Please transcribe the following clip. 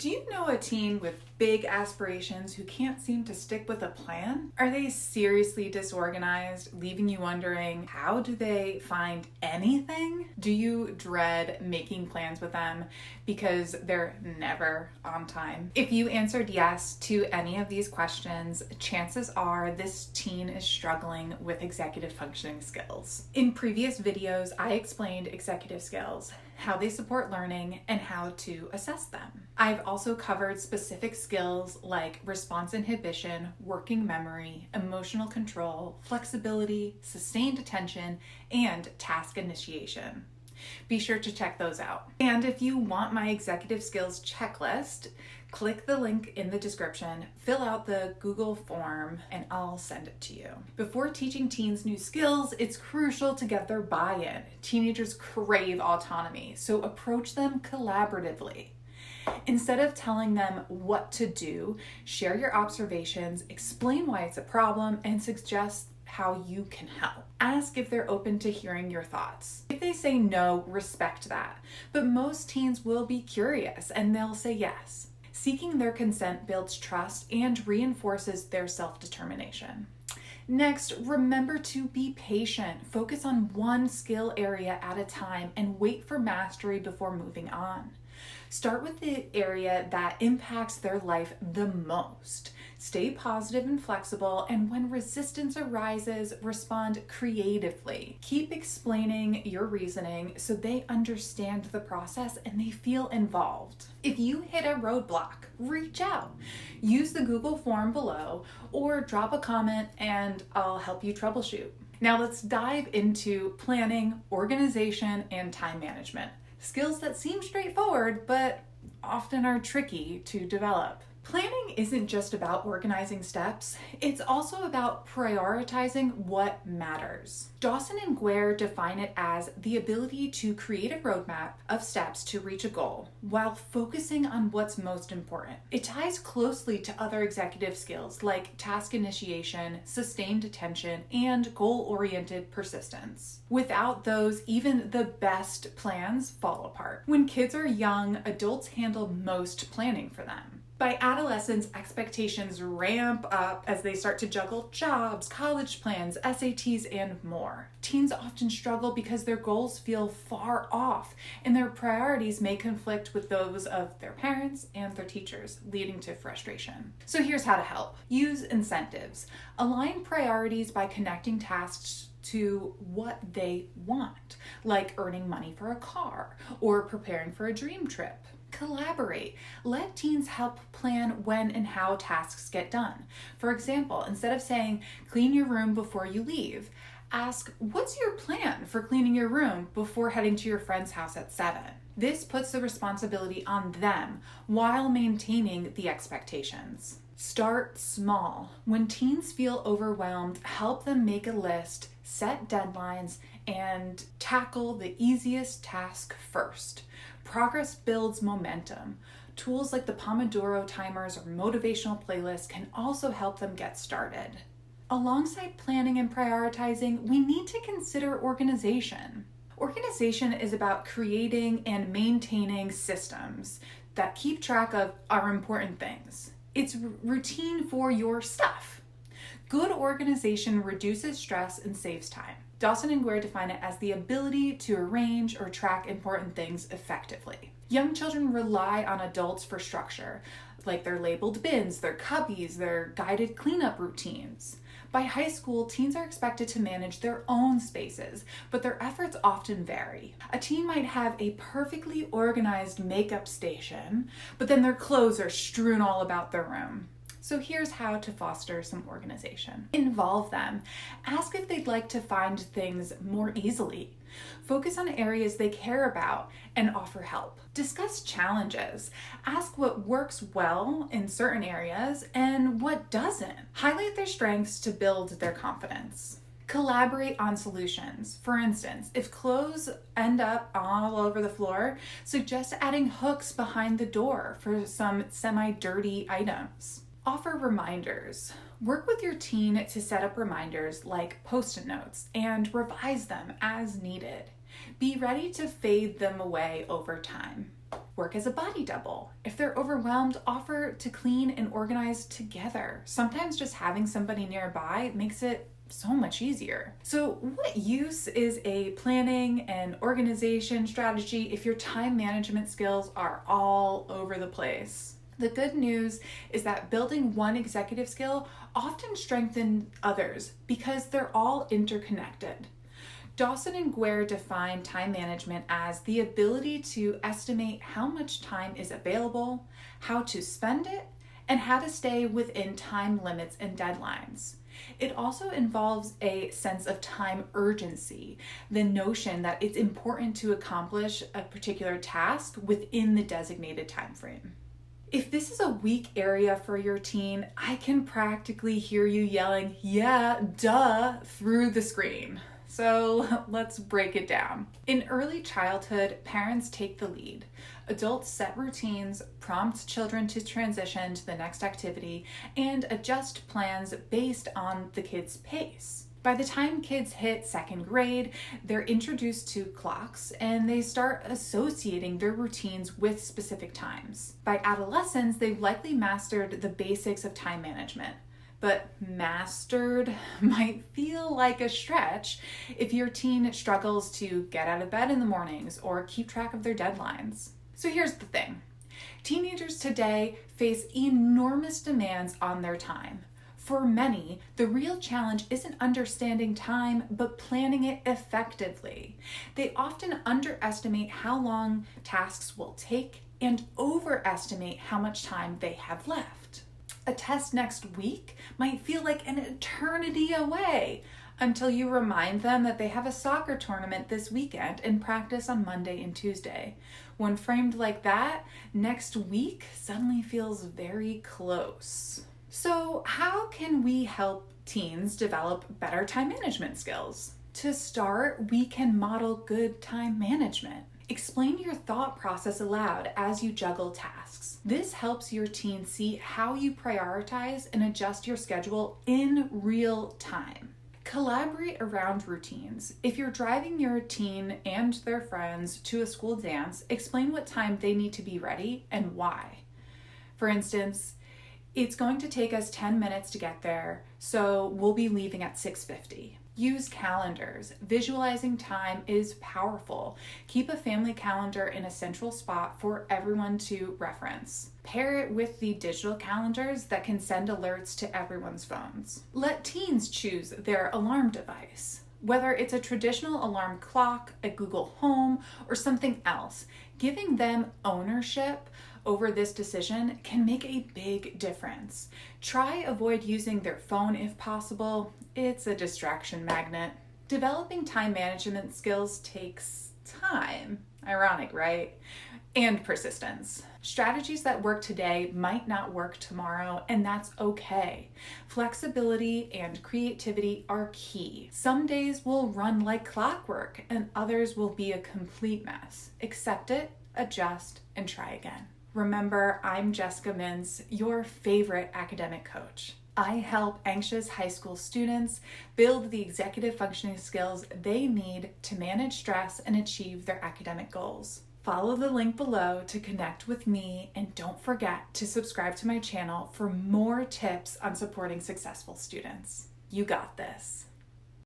Do you know a teen with big aspirations who can't seem to stick with a plan? Are they seriously disorganized, leaving you wondering, how do they find anything? Do you dread making plans with them because they're never on time? If you answered yes to any of these questions, chances are this teen is struggling with executive functioning skills. In previous videos, I explained executive skills, how they support learning, and how to assess them. I've also covered specific skills like response inhibition, working memory, emotional control, flexibility, sustained attention, and task initiation. Be sure to check those out. And if you want my executive skills checklist, click the link in the description, fill out the Google form, and I'll send it to you. Before teaching teens new skills, it's crucial to get their buy-in. Teenagers crave autonomy, so approach them collaboratively. Instead of telling them what to do, share your observations, explain why it's a problem, and suggest how you can help. Ask if they're open to hearing your thoughts. If they say no, respect that. But most teens will be curious and they'll say yes. Seeking their consent builds trust and reinforces their self-determination. Next, remember to be patient. Focus on one skill area at a time and wait for mastery before moving on. Start with the area that impacts their life the most. Stay positive and flexible, and when resistance arises, respond creatively. Keep explaining your reasoning so they understand the process and they feel involved. If you hit a roadblock, reach out. Use the Google form below or drop a comment and I'll help you troubleshoot. Now let's dive into planning, organization, and time management. Skills that seem straightforward, but often are tricky to develop. Planning isn't just about organizing steps, it's also about prioritizing what matters. Dawson and Guare define it as the ability to create a roadmap of steps to reach a goal while focusing on what's most important. It ties closely to other executive skills like task initiation, sustained attention, and goal-oriented persistence. Without those, even the best plans fall apart. When kids are young, adults handle most planning for them. By adolescence, expectations ramp up as they start to juggle jobs, college plans, SATs, and more. Teens often struggle because their goals feel far off, and their priorities may conflict with those of their parents and their teachers, leading to frustration. So here's how to help. Use incentives. Align priorities by connecting tasks to what they want, like earning money for a car or preparing for a dream trip. Collaborate. Let teens help plan when and how tasks get done. For example, instead of saying, clean your room before you leave, ask, what's your plan for cleaning your room before heading to your friend's house at 7? This puts the responsibility on them while maintaining the expectations. Start small. When teens feel overwhelmed, help them make a list, set deadlines, and tackle the easiest task first. Progress builds momentum. Tools like the Pomodoro timers or motivational playlists can also help them get started. Alongside planning and prioritizing, we need to consider organization. Organization is about creating and maintaining systems that keep track of our important things. It's routine for your stuff. Good organization reduces stress and saves time. Dawson and Guare define it as the ability to arrange or track important things effectively. Young children rely on adults for structure, like their labeled bins, their cubbies, their guided cleanup routines. By high school, teens are expected to manage their own spaces, but their efforts often vary. A teen might have a perfectly organized makeup station, but then their clothes are strewn all about their room. So here's how to foster some organization. Involve them. Ask if they'd like to find things more easily. Focus on areas they care about and offer help. Discuss challenges. Ask what works well in certain areas and what doesn't. Highlight their strengths to build their confidence. Collaborate on solutions. For instance, if clothes end up all over the floor, suggest adding hooks behind the door for some semi-dirty items. Offer reminders. Work with your teen to set up reminders like Post-it notes and revise them as needed. Be ready to fade them away over time. work as a body double. If they're overwhelmed, offer to clean and organize together. Sometimes just having somebody nearby makes it so much easier. So what use is a planning and organization strategy if your time management skills are all over the place? The good news is that building one executive skill often strengthens others because they're all interconnected. Dawson and Guare define time management as the ability to estimate how much time is available, how to spend it, and how to stay within time limits and deadlines. It also involves a sense of time urgency, the notion that it's important to accomplish a particular task within the designated time frame. If this is a weak area for your teen, I can practically hear you yelling, "Yeah, duh," through the screen. So let's break it down. In early childhood, parents take the lead. Adults set routines, prompt children to transition to the next activity, and adjust plans based on the kids' pace. By the time kids hit second grade, they're introduced to clocks and they start associating their routines with specific times. By adolescence, they've likely mastered the basics of time management. But mastered might feel like a stretch if your teen struggles to get out of bed in the mornings or keep track of their deadlines. So here's the thing. Teenagers today face enormous demands on their time. For many, the real challenge isn't understanding time, but planning it effectively. They often underestimate how long tasks will take and overestimate how much time they have left. A test next week might feel like an eternity away until you remind them that they have a soccer tournament this weekend and practice on Monday and Tuesday. When framed like that, next week suddenly feels very close. So how can we help teens develop better time management skills? To start, we can model good time management. Explain your thought process aloud as you juggle tasks. This helps your teen see how you prioritize and adjust your schedule in real time. Collaborate around routines. If you're driving your teen and their friends to a school dance, explain what time they need to be ready and why. For instance, it's going to take us 10 minutes to get there, so we'll be leaving at 6:50. Use calendars. Visualizing time is powerful. Keep a family calendar in a central spot for everyone to reference. Pair it with the digital calendars that can send alerts to everyone's phones. Let teens choose their alarm device. Whether it's a traditional alarm clock, a Google Home, or something else, giving them ownership over this decision can make a big difference. Try avoid using their phone if possible. It's a distraction magnet. Developing time management skills takes time. Ironic, right? And persistence. Strategies that work today might not work tomorrow, and that's okay. Flexibility and creativity are key. Some days will run like clockwork, and others will be a complete mess. Accept it, adjust, and try again. Remember, I'm Jessica Mintz, your favorite academic coach. I help anxious high school students build the executive functioning skills they need to manage stress and achieve their academic goals. Follow the link below to connect with me, and don't forget to subscribe to my channel for more tips on supporting successful students. You got this.